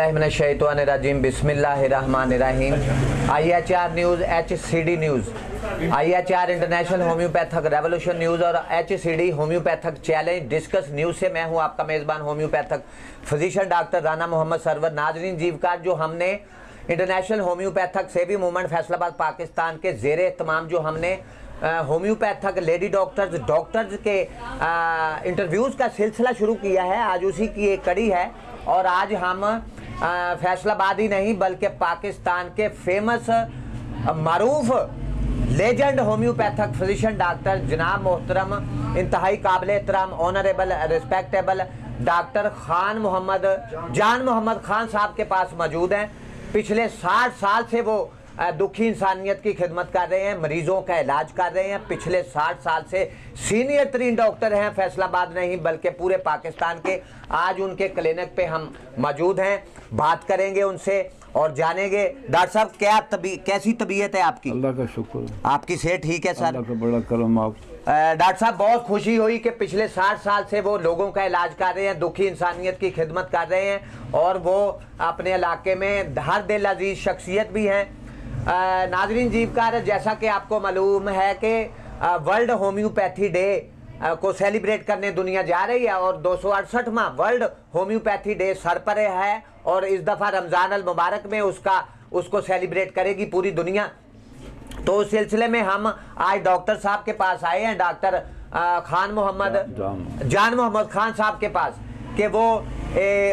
औज़ुबिल्लाहिमिनश्शैतानिर्रजीम बिस्मिल्लाहिर्रहमानिर्रहीम। IHR news, HCD news, IHR international homeopathic revolution news और HCD homeopathic challenge discuss news से मैं हूं आपका मेज़बान homeopathic physician doctor Rana Mohammad Sarwar. नाजरीन जीवकार, जो हमने इंटरनेशनल होम्योपैथिक सेवी मूवमेंट फैसलाबाद पाकिस्तान के ज़ेरे एहतमाम जो हमने होम्योपैथिक लेडी डॉक्टर्स के इंटरव्यूज़ का सिलसिला शुरू किया है, आज उसी की एक कड़ी है। और आज हम फैसलाबाद ही नहीं बल्कि पाकिस्तान के फेमस मारूफ लेजेंड होम्योपैथिक फिजिशियन डॉक्टर जनाब मोहतरम इंतहाई काबिल एहतराम ऑनरेबल रिस्पेक्टेबल डॉक्टर जान मोहम्मद खान साहब के पास मौजूद हैं। पिछले 60 साल से वो दुखी इंसानियत की खिदमत कर रहे हैं, मरीज़ों का इलाज कर रहे हैं। पिछले 60 साल से सीनियर तरीन डॉक्टर हैं, फैसलाबाद नहीं बल्कि पूरे पाकिस्तान के। आज उनके क्लिनिक पे हम मौजूद हैं, बात करेंगे उनसे और जानेंगे। डॉक्टर साहब, कैसी तबीयत है आपकी? अल्लाह का शुक्र, आपकी सेहत ठीक है सर? अल्लाह का बड़ा करम। आप डॉक्टर साहब, बहुत खुशी हुई कि पिछले 60 साल से वो लोगों का इलाज कर रहे हैं, दुखी इंसानियत की खिदमत कर रहे हैं और वो अपने इलाके में हर दिल अजीज शख्सियत भी हैं। नाजरीन जीवकार, जैसा कि आपको मालूम है कि वर्ल्ड होम्योपैथी डे को सेलिब्रेट करने दुनिया जा रही है और 268वां वर्ल्ड होम्योपैथी डे सर पर है और इस दफ़ा रमज़ान अल मुबारक में उसको सेलिब्रेट करेगी पूरी दुनिया। तो उस सिलसिले में हम आज डॉक्टर साहब के पास आए हैं, डॉक्टर जान मोहम्मद खान साहब के पास, कि वो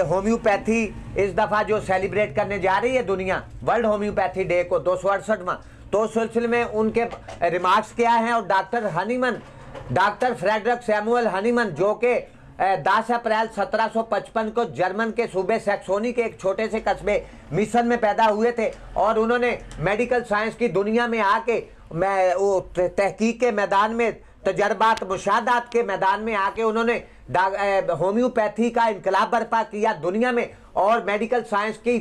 होम्योपैथी इस दफ़ा जो सेलिब्रेट करने जा रही है दुनिया वर्ल्ड होम्योपैथी डे को 268वां, तो उस सिलसिले में उनके रिमार्क्स क्या हैं। और डॉक्टर फ्रेडरिक सैमुअल हनीमन, जो कि 10 अप्रैल 1755 को जर्मन के सूबे सैक्सोनी के एक छोटे से कस्बे मिशन में पैदा हुए थे और उन्होंने मेडिकल साइंस की दुनिया में आके तहकीक के मैदान में, तजर्बात मुशाहदात के मैदान में आके उन्होंने होम्योपैथी का इनकलाब बर्पा किया दुनिया में। और मेडिकल साइंस के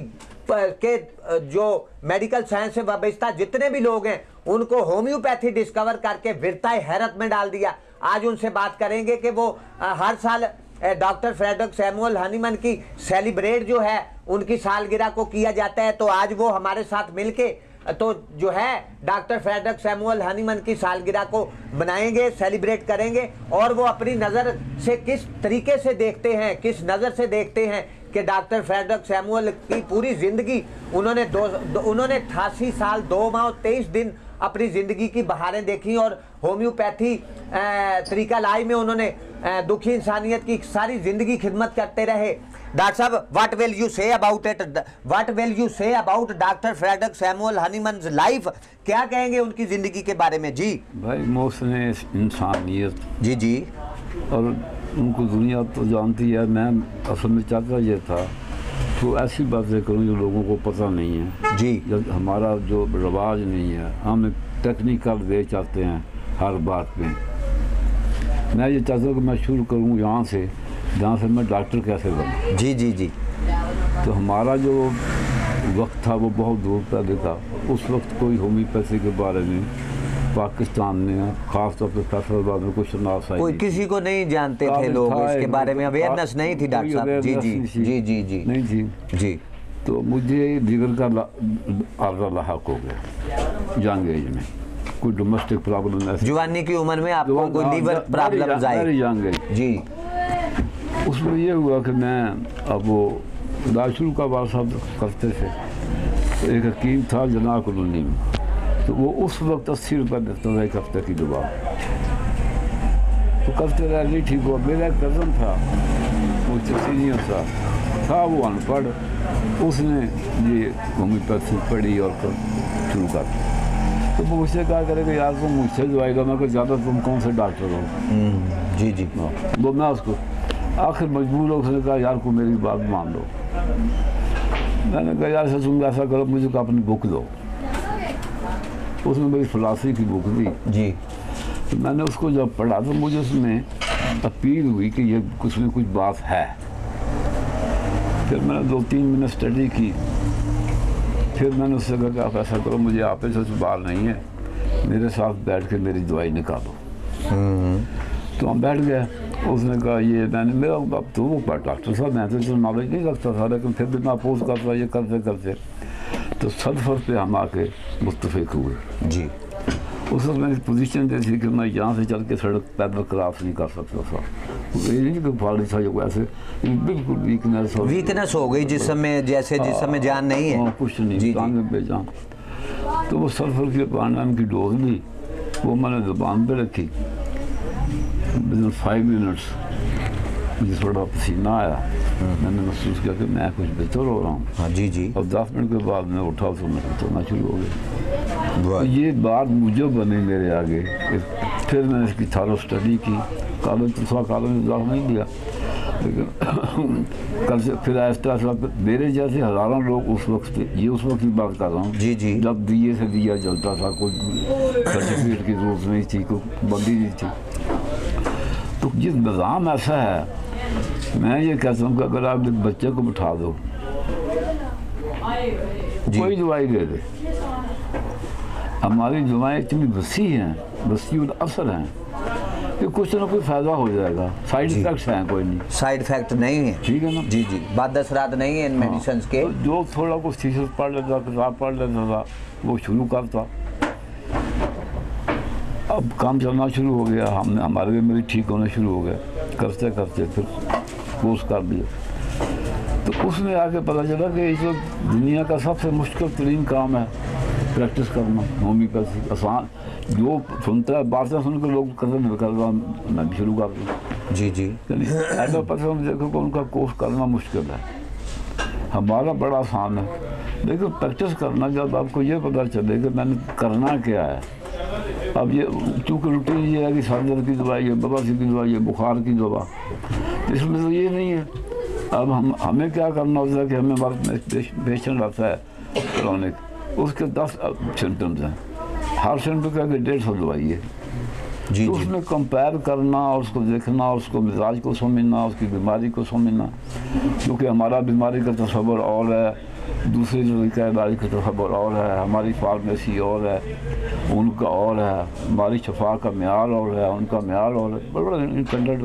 जो मेडिकल साइंस से वाबस्ता जितने भी लोग हैं उनको होम्योपैथी डिस्कवर करके विरताए हैरत में डाल दिया। आज उनसे बात करेंगे कि वो हर साल डॉक्टर फ्रेडरिक सैमुअल हनीमन की सेलिब्रेट जो है उनकी सालगिरह को किया जाता है। तो आज वो हमारे साथ मिलके तो जो है डॉक्टर फ्रेडरिक सैमुअल हनीमन की सालगिरह को बनाएंगे, सेलिब्रेट करेंने और वो अपनी नज़र से किस तरीके से देखते हैं, किस नज़र से देखते हैं कि डॉक्टर फ्रेडरिक सैमुअल की पूरी ज़िंदगी उन्होंने 88 साल 2 माह और 23 दिन अपनी ज़िंदगी की बहारें देखी और होम्योपैथी तरीका लाई में उन्होंने दुखी इंसानियत की सारी ज़िंदगी खिदमत करते रहे। डॉक्टर साहब, what will you say about doctor Frederick Samuel Hahnemann life? क्या कहेंगे उनकी ज़िंदगी के बारे में? जी भाई, मौसम इंसानियत जी और उनको दुनिया तो जानती है। मैं असल में चाहता ये था तो ऐसी बातें करूँ जो लोगों को पता नहीं है जी। जब हमारा जो रिवाज नहीं है, हम टेक्निकल वे चाहते हैं हर बात में। मैं ये चाहता हूँ कि मैं शुरू करूँ यहाँ से, जहाँ से मैं डॉक्टर कैसे बनूँ। जी। तो हमारा जो वक्त था वो बहुत दूर पहले था। उस वक्त कोई होम्योपैथी के बारे में पाकिस्तान में खास तौर पर फैसलाबाद में कुछ नाश आई, कोई किसी को नहीं जानते थे लोग, इसके बारे में अवेयरनेस नहीं थी डॉक्टर साहब। जी नहीं थी जी। तो मुझे जिगर का आर्जा लाहक हो गया यंग एज में, कोई डोमेस्टिक प्रॉब्लम ऐसी, जवानी की उम्र में आपको कोई लीवर प्रॉब्लम आई जी। उसमें ये हुआ कि मैं अब वो दाशुल का बार साहब करते थे, तो एक हकीम था जना कॉलोनी में, तो वो उस वक्त 80 रुपये देता था एक हफ्ते की दवा। तो करते रह नहीं ठीक हुआ। मेरा एक कज़न था मुझसे सीनियर था वो अनपढ़, उसने ये होम्योपैथी पढ़ी और शुरू कर दी। तो वो मुझसे कहा करेगा यार तुम मुझसे जो आएगा, मैं कोई ज़्यादा तुम कौन से डॉक्टर हो? जी। वो मैं उसको आखिर मजबूर हो, उसने कहा यार को मेरी बात मान लो। मैंने कहा यार से तुम ऐसा करो, मुझे अपनी बुक दो। उसने मेरी फिलासफी की बुक दी जी। तो मैंने उसको जब पढ़ा तो मुझे उसमें अपील हुई कि ये कुछ में कुछ बात है। फिर मैंने 2-3 मिनट स्टडी की, फिर मैंने उससे कहा कि आप ऐसा करो, मुझे आप से बात नहीं है, मेरे साथ बैठ के मेरी दवाई निकालो। तो हम बैठ गए, उसने कहा ये मैंने मेरा अब तो वो डॉक्टर साहब मैं तो नॉलेज नहीं रखता था, लेकिन फिर भी मैं अपोज करता ये करते करते तो सदफर पे हम आके मुत्तफिक हुए जी। उस वक्त मेरी पोजीशन ये थी कि मैं यहाँ से चल के सड़क पैदल क्रॉस नहीं कर सकता था। ये नहीं कि फाड़ी था जो ऐसे बिल्कुल वीकनेस हो गई जिस समय, जैसे जिस समय जान नहीं है कुछ नहीं जी, टांगे बेजान। तो वो सल्फर की पानी की डोज ली, वो मैंने ज़ुबान पे रखी। विदिन 5 मिनट्स मुझे थोड़ा पसीना आया, मैंने महसूस किया कि मैं कुछ बेहतर हो रहा हूँ। हाँ जी जी। और 10 मिनट के बाद मैं उठा तो मैं चलना शुरू हो गया। तो ये बात मुझे बनी मेरे आगे। फिर मैंने इसकी थारो स्टडी की, कॉलेज दूसरा कॉलेज में दाखिला नहीं दिया, लेकिन कल से फिर आहिस्ता आहिस्ता मेरे जैसे हज़ारों लोग उस वक्त, ये उस वक्त की बात कर रहा हूँ जी जी, जब दिए से दिया जलता था, कोई सर्टिफिकेट की जरूरत नहीं थी, कोई बंदी नहीं थी। तो जिस निज़ाम ऐसा है, मैं ये कहता हूँ कि अगर आप एक बच्चे को बिठा दो, कोई दवाई दे दे, हमारी दवाएँ इतनी वसी हैं, वसी और असर हैं कि कुछ ना कुछ फ़ायदा हो जाएगा। साइड इफेक्ट्स हैं कोई नहीं, साइड इफेक्ट नहीं है, ठीक है ना जी जी, बाद असरात नहीं है इन मेडिसिन के। तो जो थोड़ा कुछ थीसिस पढ़ लेता, किताब पढ़ लेता था, वो शुरू करता। अब काम चलना शुरू हो गया, हमने हमारे भी मेरी ठीक होने शुरू हो गया, करते करते फिर कोर्स कर दिया। तो उसमें आके पता चला कि इस दुनिया का सबसे मुश्किल तरीन काम है प्रैक्टिस करना होम्योपैथी। आसान जो सुनता है, बातें सुन के लोग कदम कर रहा, मैं भी शुरू कर दूँ जी जी। एलोपैथी हम देखो कि उनका कोर्स करना मुश्किल है, हमारा बड़ा आसान है। लेकिन प्रैक्टिस करना, जब आपको ये पता चले कि मैंने करना क्या है। अब ये चूँकि रूटीन ये है कि सर दर्द की दवाई है, बवासीर की दवाई है, बुखार की दवा, इसमें तो ये नहीं है। अब हमें क्या करना होता है कि हमें पेशेंट आता है क्रोनिक, उसके 10 सिम्टम्स हैं, हर सिम्टम का 150 दवाई है जी, तो उसमें कंपेयर करना और उसको देखना, उसको मिजाज को समझना, उसकी बीमारी को समझना, क्योंकि हमारा बीमारी का तस्वर और है, दूसरे जो का इलाज का तस्वर और है, हमारी फार्मेसी और है, उनका और है, हमारी शफा का म्यार और है, उनका म्यार और है, बड़ा इंटरनेट।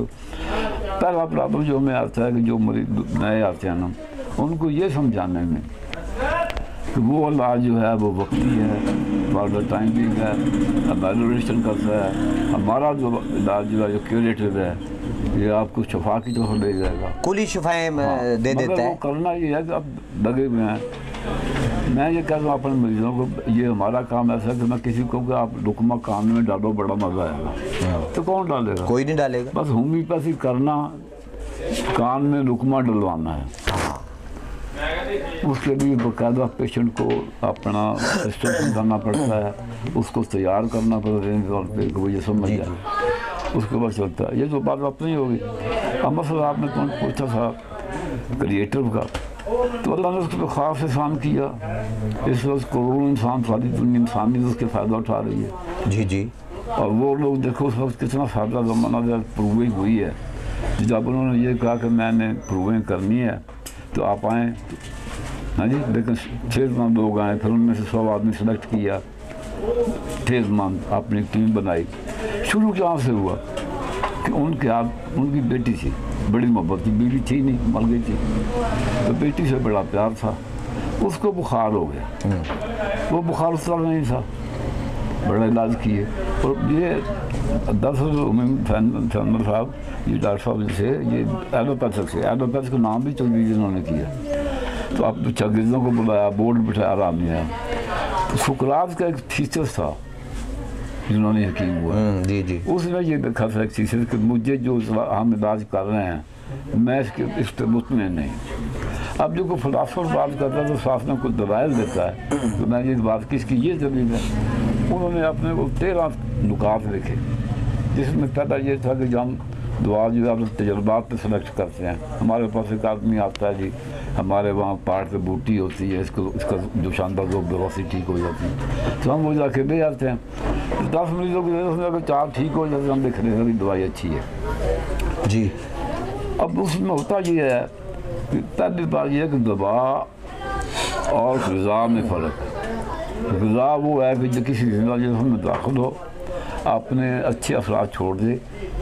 पहला प्रॉब्लम जो हमें आता है कि जो मरीज नए आते हैं ना, उनको ये समझाने में कि वो इलाज जो है वो वक्ती है, फॉर टाइमिंग है, एवेलुएशन करता है। हमारा जो इलाज जो है जो क्यूरेटिव है, ये आपको शफा की तरफ ले जाएगा, कुली शफाएं दे देता है। वो करना ये है कि अब लगे हुए हैं। मैं ये कह रहा हूँ अपने मरीजों को, ये हमारा काम ऐसा है कि मैं किसी को कि आप रुकमा कान में डालो, बड़ा मज़ा आएगा, तो कौन डालेगा? कोई नहीं डालेगा। बस होम्योपैथी करना, कान में रुकमा डलवाना है, उसके लिए बाकायदा पेशेंट को अपना सिस्टम समझाना पड़ता है, उसको तैयार करना पड़ता है तौर पर कि वो ये समझ जाए, उसके बाद चलता है। ये तो बात अपनी होगी। अब मसला आपने कौन पूछा था क्रिएटिव का, तो अल्लाह ने उसको ख़ास एहसान किया। इस वक्त करोड़ों इंसान, सारी दुनिया इंसानी उसके फ़ायदा उठा रही है जी जी। और वो लोग देखो उस वक्त कितना फ़ायदा ज़माना प्रूविंग हुई है। जब उन्होंने ये कहा कि मैंने प्रूविंग करनी है तो आप आएँ, हाँ जी, लेकिन 6 लोग आए, फिर उनमें से 100 आदमी सेलेक्ट किया, 6 अपनी टीम बनाई। शुरू कहाँ से हुआ कि उनकी बेटी थी, बड़ी मोहब्बत की, बीवी थी नहीं, मर गई थी, तो बेटी से बड़ा प्यार था, उसको बुखार हो गया, वो बुखार उतर नहीं था, बड़ा इलाज किए। और ये फैमल साहब, ये डॉक्टर साहब से, ये एलोपैथिक का नाम भी चौधरी जिन्होंने किया, तो आप शागिर्दों को बुलाया, बोर्ड बिठाया, आराम दिया। तो सुकरात का एक थीसिस था जिन्होंने यकीन हुआ जी जी, उसने ये देखा था एक थीसिस कि मुझे जो हम इलाज कर रहे हैं, मैं इस पर मुतमिन नहीं। अब जो कोई फिलासफर बात करता है तो साथ में कुछ दलाइल देता है, तो मैं ये बात की, इसकी ये दलील है। उन्होंने अपने को 13 नुकात लिखे, जिसमें पहला ये था कि हम दुआ जो है अपने तजर्बात पे सेलेक्ट करते हैं। हमारे पास एक आदमी आता है जी, हमारे वहाँ पहाड़ पे बूटी होती है, इसका जो शानदार जो बेवासी ठीक हो जाती है, तो हम वो जाके ले जाते हैं। तो 10 मरीजों की उसमें अगर 4 ठीक हो जाते हैं, हम देख रहे हैं कि दवाई अच्छी है जी। अब उसमें होता ये है कि पहली बात यह है कि दवा और ग़िज़ा में फ़र्क है। ग़िज़ा वो है कि जो किसी जिंदा में दाखिल हो, आपने अच्छे असरात छोड़ दे,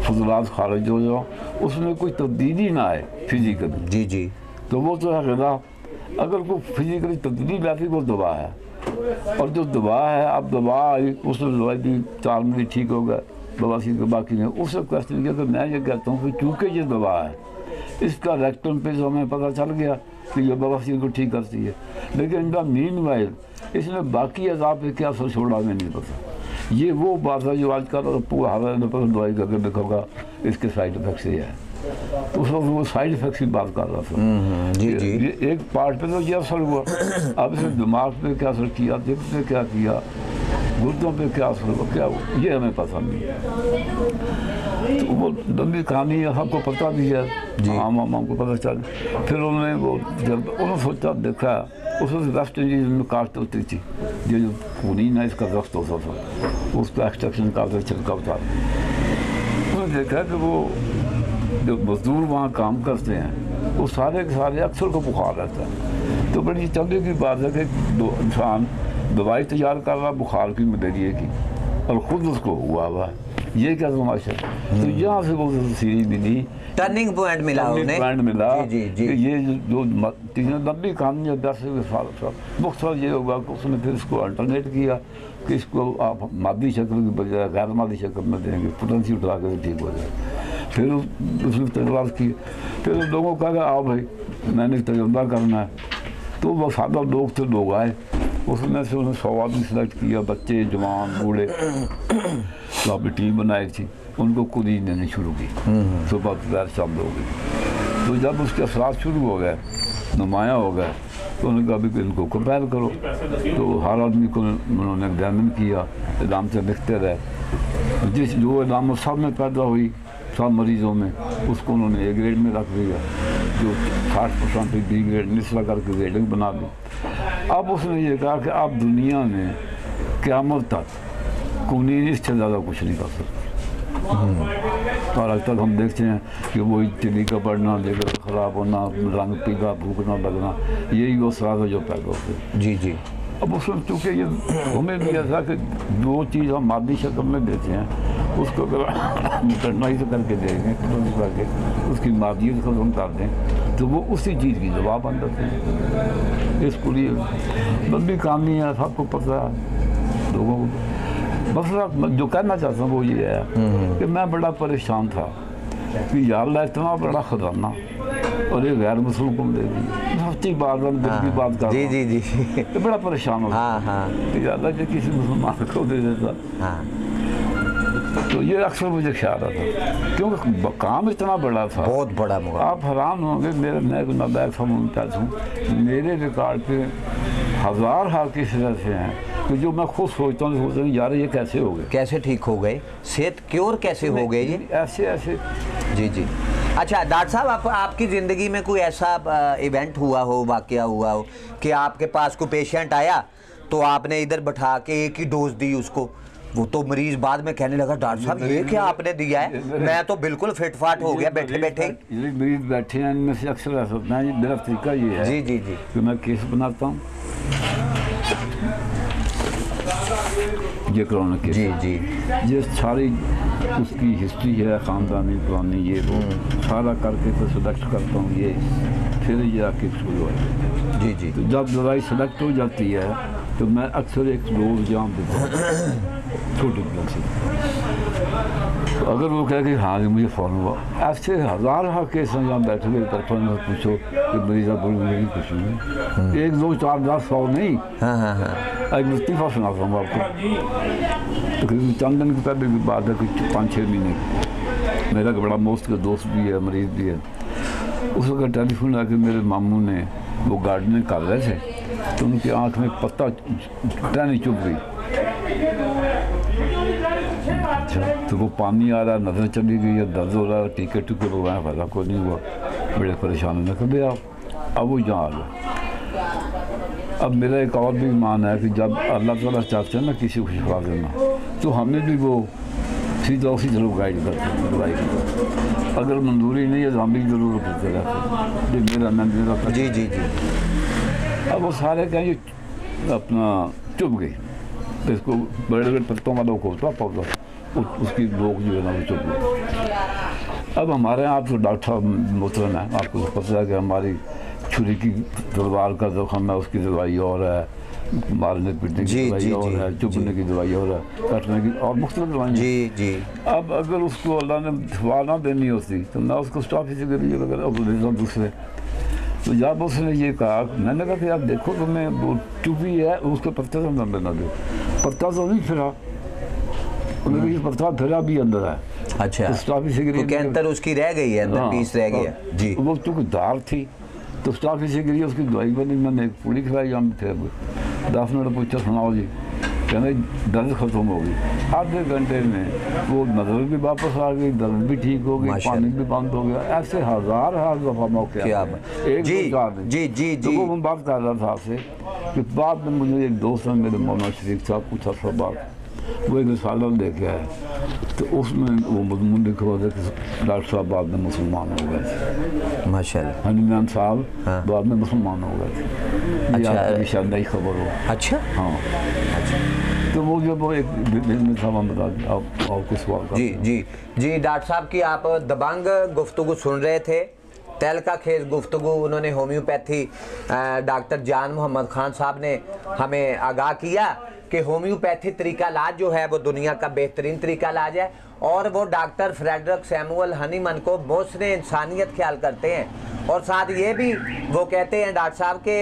फजलात खारिज हो जाओ, उसमें कोई तब्दीली ना आए फिजिकली। जी जी। तो वो तो है गदा, अगर कोई फिजिकली तब्दीली लाती वो दवा है, और जो दवा है अब दवा आई उसने दवाई दी 4 महीने ठीक हो गया बवासीर के, बाकी में उससे क्वेश्चन किया। तो मैं ये कहता हूँ कि चूँकि ये दवा है इसका रेक्टम पे जो हमें पता चल गया कि ये बवासीर को ठीक करती है, लेकिन इनका मीन वाइल इसने बाकी अजाब पे क्या असर छोड़ा हमें नहीं पता। ये वो बात है जो आजकल पूरा दवाई करके देखोगा इसके साइड इफेक्ट्स ये है, तो उस वक्त वो साइड इफेक्ट्स की बात कर रहा था। जी जी। ये एक पार्ट पे तो ये असर हुआ, अब इसने दिमाग पे क्या असर किया, दिल पे क्या किया, गुर्दों पे क्या असर हुआ, क्या हुआ, ये हमें पता नहीं। तो वो लंबी कहानी है, सबको पता भी है, आम आम को पता चल। फिर उन्होंने वो जब उन्होंने सोचा देखा उस वेस्ट इंडीज में काट होती थी, ये जो खूनी है इसका दस्त होता था, उसका एक्सट्रैक्शन निकालते छिलका उतार। उन्होंने देखा कि वो जो मजदूर वहाँ काम करते हैं वो सारे के सारे अक्सर को बुखार रहता है। तो बड़ी चंदे की बात है कि इंसान दवाई तैयार कर रहा बुखार की, मलेरिया की, और ख़ुद उसको हुआ ये क्या तमाशा। तो यहाँ से वो सीरीज मिली, टर्निंग पॉइंट मिला उन्हें, पॉइंट मिला जी जी। कि ये जो तीनों लंबी कहानी है 10 साल मुख्तसर ये होगा कि उसने फिर इसको अल्टरनेट किया कि इसको आप मादी शक्ल की बजाय गैर मादी शक्ल में देंगे, पोटेंसी उठा कर ठीक हो जाए। फिर उसने तजर्बा की, फिर लोगों का कहा आओ भाई मैंने तजर्बा करना है। तो वो सादा लोग थे, लोग आए, उसमें से उन्होंने 100 आदमी सेलेक्ट किया, बच्चे जवान बूढ़े, तो अपनी टीम बनाई थी, उनको खुद ही देनी शुरू की, सुबह दोपहर शाम हो गई। तो जब उसके असरात शुरू हो गए, नुमाया हो गए, तो उन्होंने कहा भी इनको कंपेयर करो। तो हर आदमी को उन्होंने एग्जामिन किया, इलाम से लिखते रहे, जिस जो इलाम सब में पैदा हुई सब मरीज़ों में, उसको उन्होंने ए ग्रेड में रख दिया, जो 60% बी ग्रेड निचला करके ग्रेडिंग बना दी। अब उसने ये कहा कि आप दुनिया में क़यामत तक खूनी इससे ज़्यादा कुछ नहीं कर सकते। और आज तक हम देखते हैं कि वही चिली का बढ़ना, लेकर ख़राब होना, रंग पीला, भूखना लगना, यही वो सराज जो पैदा होते हैं। जी जी। अब उसमें चूँकि ये हमें भी ऐसा कि जो चीज़ हम मादी शक्ल में देते हैं उसको अगर कठिनाई से करके देंगे, करके उसकी मादियत को हम कर दें तो वो उसी चीज़ की जवाब बन जाते हैं। इसको लिए लंबी कहानी है, सबको पता है लोगों को। बस जो कहना चाहता हूँ वो ये है कि मैं बड़ा परेशान था कि यार अल्लाह इतना बड़ा खजाना और ये गैर मुस्लिम को देगी, सच्ची बात है, दिल की बात कर जी जी जी। तो बड़ा परेशान होता। हाँ हाँ। कि अल्लाह जो किसी मुसलमान को दे देता। हाँ। तो ये अक्सर मुझे ख्याल आता क्योंकि काम इतना बड़ा था, बहुत बड़ा मुकाम। आप हैरान होंगे, मैं नाबाइक मुमताज़ हूँ, मेरे रिकॉर्ड पे 1000 हाकिस ऐसे हैं कि जो मैं खुद सोचता हूँ यार ये कैसे हो गए, कैसे ठीक हो गए, सेहत क्योर कैसे हो गए ये, ऐसे ऐसे। जी जी। अच्छा डॉक्टर साहब, आपकी ज़िंदगी में कोई ऐसा इवेंट हुआ हो, वाकया हुआ हो कि आपके पास कोई पेशेंट आया तो आपने इधर बैठा के एक ही डोज दी उसको, वो तो मरीज बाद में कहने लगा डॉक्टर साहब ये क्या आपने दिया है, मैं तो बिल्कुल फिट फाट हो गया बैठे बैठे। ये मरीज बैठे हैं, इनमें से अक्सर ऐसा होता है, मेरा तरीका ये है जी जी जी कि मैं केस बनाता हूँ, ये कोरोना केस, जी जी, ये सारी उसकी हिस्ट्री है, ख़ानदानी पुरानी ये वो सारा करके तो सेलेक्ट करता हूँ ये, फिर ये आके शुरू हो। जी जी। तो जब दवाई सेलेक्ट हो जाती है तो मैं अक्सर एक डोज जाम देता हूँ छोटी ड्रग से। तो अगर वो कहे कि हाँ मुझे फ़ौरन हुआ, ऐसे 1000 केस हैं जहाँ बैठे हुए तरफ में पूछो कि मरीज़ा बोल कुछ नहीं, 1 2 4 10 100 नहीं। हाँ हाँ हाँ। एक लतीफ़ा सुनाता हूँ आपको, तकरीबन चंद दिन की पहले की बात है, कुछ 5-6 महीने की। मेरा बड़ा दोस्त का दोस्त भी है, मरीज़ भी है, उस वक्त टेलीफोन आके मेरे मामू ने वो गार्डनिंग कर रहे थे तो उनकी आँख में पत्ता टहनी चुभ गई। अच्छा, तो वो पानी आ रहा, नज़र चली गई है, दर्द हो रहा है, टीके टूके लगवाए, फायदा कोई नहीं हुआ, बड़े परेशान होने कभी अब वो जहाँ आ गया। अब मेरा एक और भी मान है कि जब अल्लाह ताला चाहते हैं ना किसी को शिफा देना, तो हमें भी वो सीधा उसी तरफ गाइड करते हैं दवाई की। अगर मंजूरी नहीं है तो हम भी जरूर करते रहते हैं, मेरा मेरा। जी जी जी। अब वो सारे कहेंगे अपना चुभ गई, तो इसको बड़े बड़े पत्तों वाला खोलता पौधा, उसकी लोग जो है ना वो चुभ गई। अब हमारे यहाँ तो डॉक्टर साहब मोहतरम है, आपको तो पता है कि हमारी छुरी की तलवार का जख्म है, उसकी दवाई और है, मारने पीटने की दवाई और है, चुभने की दवाई और है, कटने की और मुख्तलिफ दवाई। जी जी। अब अगर उसको अल्लाह ने दवा ना देनी होती तो मैं उसको स्टॉप ही से कर दूसरे। तो जब उसने ये कहा, मैंने कहा कि आप देखो तो मैं वो चुपी है, उसके पत्ते से अंदर ना दे, पत्ता तो नहीं फिरा, उन्होंने पत्ता फिरा भी अंदर है। अच्छा, तो स्टॉप ही से कैंसर उसकी रह गई है अंदर, पीस रह गया जी। वो चूँकि दार थी तो स्टॉप ही से गिरी, उसकी दवाई बनी, मैंने एक पूरी खिलाई, हम थे 10 मिनट पूछा सुनाओ जी, कहने दर्द खत्म हो गई, आधे घंटे में वो नजर भी वापस आ गई, दर्द भी ठीक हो गई, पानी भी बंद हो गया। ऐसे हजार दफा मौके एक जी जी जी तो जी। वो मैं बात कर रहा था आपसे कि बाद में मुझे एक दोस्त ने, मेरे मौलाना शरीफ साहब, कुछ अर्सा बाद वो एक रिसाला लेके आए, तो उसमें वो मजमून लिखा हुआ था कि डॉक्टर साहब बाद में मुसलमान हो गए थे, माशाल्लाह, हनीमान साहब हाँ। बाद में मुसलमान हो गए थे। अच्छा, ये शायद नई खबर हो। अच्छा हाँ, तो वो जब वो एक दिल में था, मैं बता दें आप कुछ सवाल जी जी जी। डॉक्टर साहब की आप दबंग गुफ्तगू सुन रहे थे, तहलका खेज गुफ्तगू उन्होंने होम्योपैथी डॉक्टर जान मोहम्मद खान साहब ने हमें आगाह किया कि होम्योपैथी तरीका इलाज जो है वो दुनिया का बेहतरीन तरीका इलाज है, और वो डॉक्टर फ्रेडरिक सैमुअल हनीमन को मोहसिन इंसानियत ख्याल करते हैं। और साथ ये भी वो कहते हैं डॉक्टर साहब के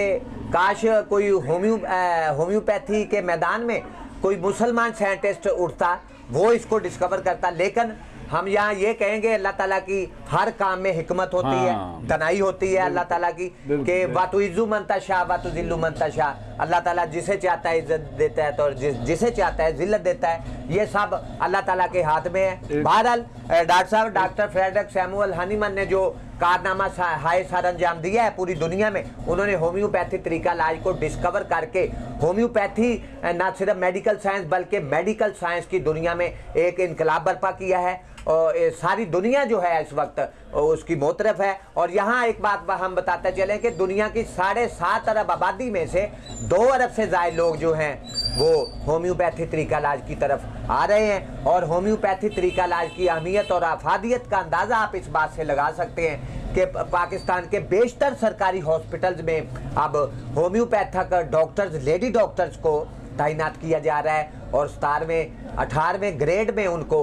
काश कोई होम्योपैथी के मैदान में कोई मुसलमान साइंटिस्ट उठता, वो इसको डिस्कवर करता। लेकिन हम यहाँ ये कहेंगे अल्लाह ताला की हर काम में हिकमत होती है, दनाई होती है अल्लाह ताला की, कि वातु इज्जू मनताशा वातु जिल्लू मनताशा, अल्लाह ताला जिसे चाहता है इज्जत देता है तो जिसे चाहता है जिल्लत देता है, ये सब अल्लाह ताला के हाथ में है। बहरहाल डॉक्टर साहब, डॉक्टर फ्रेडरिक सैमुअल हनीमन ने जो कारनामा हाय सर अंजाम दिया है पूरी दुनिया में, उन्होंने होम्योपैथी तरीका इलाज को डिस्कवर करके होम्योपैथी न सिर्फ मेडिकल साइंस बल्कि मेडिकल साइंस की दुनिया में एक इनकलाब बर्पा किया है, और सारी दुनिया जो है इस वक्त उसकी मोतरफ है। और यहाँ एक बात हम बताते चलें कि दुनिया की 7.5 अरब आबादी में से 2 अरब से ज़्यादा लोग जो हैं वो होम्योपैथी तरीका इलाज की तरफ आ रहे हैं। और होम्योपैथी तरीका इलाज की अहमियत और अफादियत का अंदाज़ा आप इस बात से लगा सकते हैं कि पाकिस्तान के बेशतर सरकारी हॉस्पिटल्स में अब होम्योपैथिक डॉक्टर्स, लेडी डॉक्टर्स को तैनात किया जा रहा है, और 18वें ग्रेड में उनको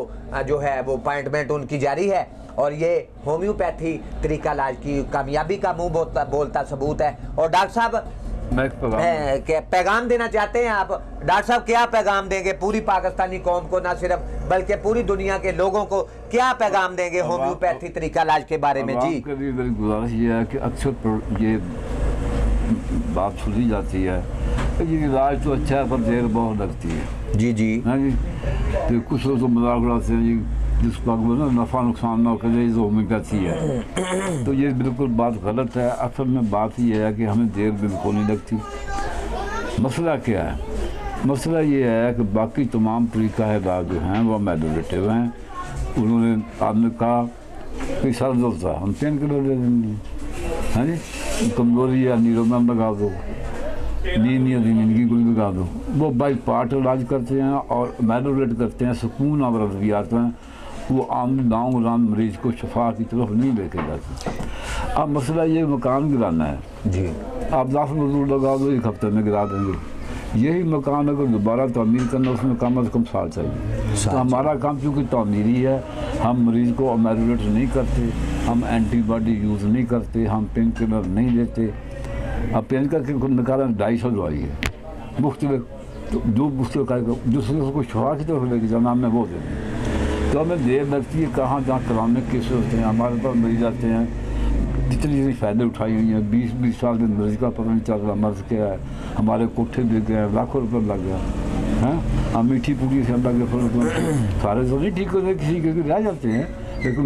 जो है वो अपॉइंटमेंट उनकी जारी है। और ये होम्योपैथी तरीका इलाज की कामयाबी का मुंह बोलता सबूत है। और डॉक्टर साहब पैगाम देना चाहते हैं आप, डॉक्टर साहब क्या पैगाम देंगे पूरी पाकिस्तानी कौम को, ना सिर्फ बल्कि पूरी दुनिया के लोगों को क्या पैगाम देंगे होम्योपैथी तरीका इलाज के बारे में? जी, मेरी गुजारिश ये है कि अक्सर ये बात सुनी जाती है ये इलाज तो अच्छा है पर देर बहुत लगती है। जी जी हाँ जी, तो कुछ लोग तो मजाक उड़ाते हैं जी, जिसका नफ़ा नुकसान ना करे जो होम्योपैथी है, तो ये बिल्कुल बात गलत है। असल में बात ये है कि हमें देर बिल्कुल नहीं लगती। मसला क्या है? मसला ये है कि बाकी तमाम तरीका इलाज जो हैं वो मेडिकेटिव हैं। उन्होंने आपने कहा कि सर दर्द था, हम पेन किलर दे देंगे, हाँ जी, कमजोरी है नीरोमैम लगा दो, नींद नहीं आती नींद की गोली लगा दो। वो बाई पार्ट इलाज करते हैं और मेडिकेट करते हैं, सुकून और अद्वियात हैं, वो आम गाँव गाँव मरीज को शफा की तरफ नहीं लेके जाते। अब मसला ये मकान गिराना है जी, आप 10 मजदूर लगा दो, 1 हफ्ते में गिरा देंगे। यही मकान अगर दोबारा तामीर करना उसमें कम अज़ कम साल चाहिए। तो हमारा काम चूँकि तामीरी है, हम मरीज़ को मेडिकेट नहीं करते, हम एंटीबॉडी यूज़ नहीं करते, हम पेन किलर नहीं देते। अब पेन करके निकाला 250 दवाई है मुख्तलिफ, तो जो दूसरे उसको शफा की तरफ लेके जाना हमने वो दे दें, तो हमें देर लगती है। कहाँ जहाँ कराने केसेस होते हैं हमारे पास मरीज आते हैं, जितनी फ़ायदे उठाई हुई हैं, 20 साल में मरीज का पता नहीं चल रहा मर्ज क्या है, हमारे कोठे बिक गए, लाखों रुपये लग गया हैं। हम मीठी पूरी से लग गए, सारे तो नहीं ठीक होते, किसी के रह जाते हैं, लेकिन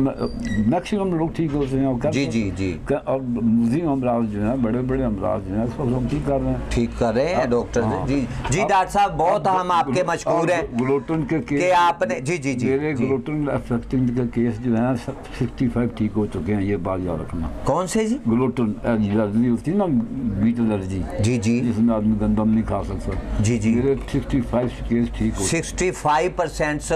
मैक्सिमम लोग ठीक होते हैं। और जी जी जी, और मुजीम अमराज जो हैं, बड़े बड़े अमराज जो हैं, इसको हम ठीक कर रहे हैं, ठीक कर रहे हैं डॉक्टर जी। जी डॉक्टर साहब, बहुत हम आपके मशहूर हैं ग्लूटन के केस आपने, जी जी जी, मेरे ग्लूटन अफेक्टिंग के केस जो है 65 ठीक हो चुके हैं, ये बात याद रखना। कौन से जी? ग्लूटन एलर्जी होती है ना, वीट एलर्जी, जी जी, जिसमें आदमी गंदम नहीं खा सकता। जी जी, मेरे 65 केस ठीक हो, 65%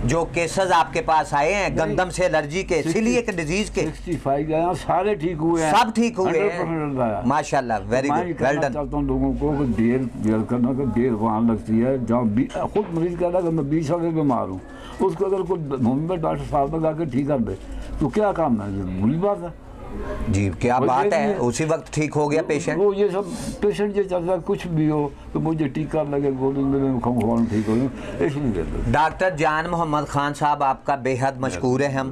जो केसेस आपके पास आए हैं गंदम से एलर्जी के, सीलिएक डिजीज के 65 गए हैं, सारे ठीक हुए हैं, सब ठीक हुए 100% हैं। माशाल्लाह, वेरी मैं गुड, ये वेल कहना डन। चाहता हूँ लोगों को कि देर करना कि देर वहाँ लगती है। जहाँ खुद मरीज कहता है कि मैं 20 साल से बीमार हूँ, उसको अगर कोई होमियोपैथ डॉक्टर साहब तक आकर ठीक कर दे तो क्या काम है, ये बुरी बात है जी, क्या और बात ये है, भी- उसी वक्त ठीक हो गया पेशेंट। वो ये सब पेशेंट ये चाहता है कुछ भी हो तो मुझे टीका लगे, गोली मिले, खाऊं ठीक हो, इसलिए देते हैं। डॉक्टर जान मोहम्मद खान साहब, आपका बेहद मशकूर है, हम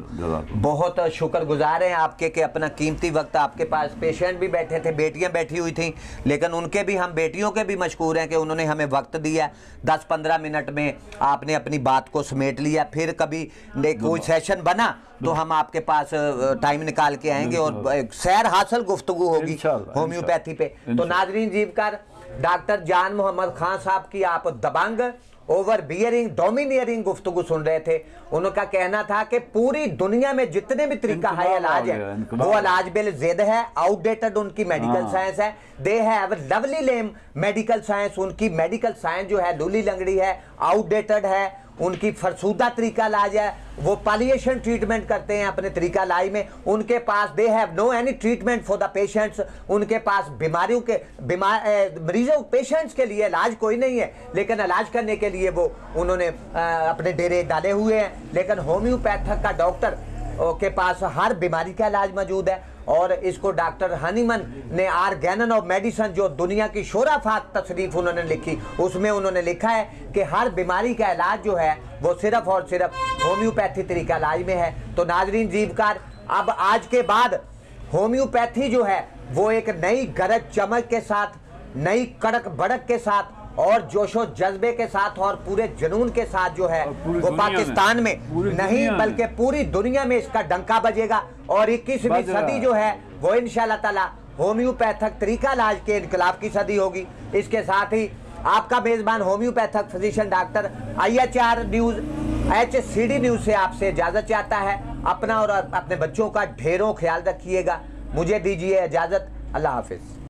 बहुत शुक्रगुजार हैं आपके कि अपना कीमती वक्त, आपके पास पेशेंट भी बैठे थे, बेटियां बैठी हुई थी, लेकिन उनके भी, हम बेटियों के भी मशकूर हैं कि उन्होंने हमें वक्त दिया। 10-15 मिनट में आपने अपनी बात को समेट लिया। फिर कभी कोई सेशन बना तो हम आपके पास टाइम निकाल के आएंगे और एक सैर हासिल गुफ्तगू होगी इंशाअल्लाह, होम्योपैथी पे। तो नाजरीन, जीवकार डॉक्टर जान मोहम्मद खान साहब की आप दबंग, ओवर बियरिंग, डोमिनियरिंग गुफ्तगू सुन रहे थे। उनका कहना था कि पूरी दुनिया में जितने भी तरीका है इलाज है, वो इलाज बिल जिद है, आउटडेटेड उनकी मेडिकल साइंस है। They have lovely lame medical science, उनकी मेडिकल साइंस जो है लूली लंगड़ी है, आउटडेटेड है, उनकी फरसूदा तरीका इलाज है। वो पालिएशन ट्रीटमेंट करते हैं अपने तरीका इलाज में। उनके पास they have no any treatment for the patients. उनके पास बीमारियों के मरीजों पेशेंट्स के लिए इलाज कोई नहीं है, लेकिन इलाज करने के लिए वो उन्होंने अपने डेरे डाले हुए हैं। लेकिन होम्योपैथिक का डॉक्टर के पास हर बीमारी का इलाज मौजूद है। और इसको डॉक्टर हनीमन ने आर्गेनन ऑफ मेडिसिन, जो दुनिया की शोराफात तशरीफ उन्होंने लिखी, उसमें उन्होंने लिखा है कि हर बीमारी का इलाज जो है वो सिर्फ और सिर्फ होम्योपैथी तरीका इलाज में है। तो नाजरीन जीवकार, अब आज के बाद होम्योपैथी जो है वो एक नई गरज चमक के साथ, नई कड़क भड़क के साथ और जोशो जज्बे के साथ और पूरे जुनून के साथ जो है वो पाकिस्तान में नहीं बल्कि पूरी दुनिया में इसका डंका बजेगा। और 21वीं सदी जो है वो इंशाअल्लाह ताला होम्योपैथिक तरीका इलाज के इनकलाब की सदी होगी। इसके साथ ही आपका मेजबान homeopathic physician doctor IHR news HCD news से आपसे इजाजत चाहता है। अपना और अपने बच्चों का ढेरों ख्याल रखिएगा। मुझे दीजिए इजाजत। अल्लाह हाफिज।